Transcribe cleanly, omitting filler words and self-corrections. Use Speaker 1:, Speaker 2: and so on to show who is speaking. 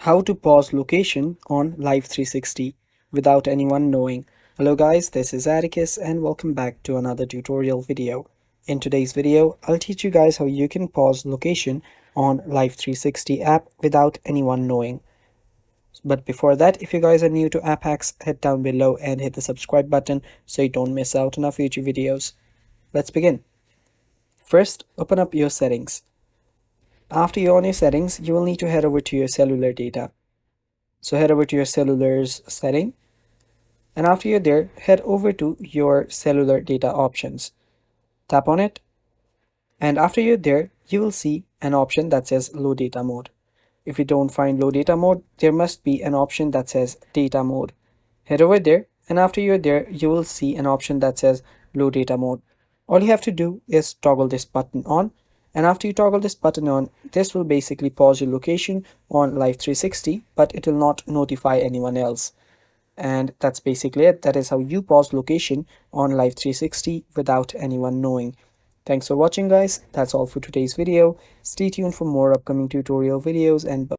Speaker 1: How to pause location on Life360 without anyone knowing. Hello guys, this is Atticus and welcome back to another tutorial video. In today's video, I'll teach you guys how you can pause location on Life360 app without anyone knowing. But before that, if you guys are new to app hacks, head down below and hit the subscribe button so you don't miss out on our future videos. Let's begin. First, open up your settings. After you're on your settings, you will need to head over to your cellular data. So head over to your cellular's setting, and after you're there, head over to your cellular data options. Tap on it, and after you're there, you will see an option that says low data mode. If you don't find low data mode, there must be an option that says data mode. Head over there, and after you're there, you will see an option that says low data mode. All you have to do is toggle this button on, and after you toggle this button on, this will basically pause your location on Life360, but it will not notify anyone else. And that's basically it. That is how you pause location on Life360 without anyone knowing. Thanks for watching guys. That's all for today's video. Stay tuned for more upcoming tutorial videos and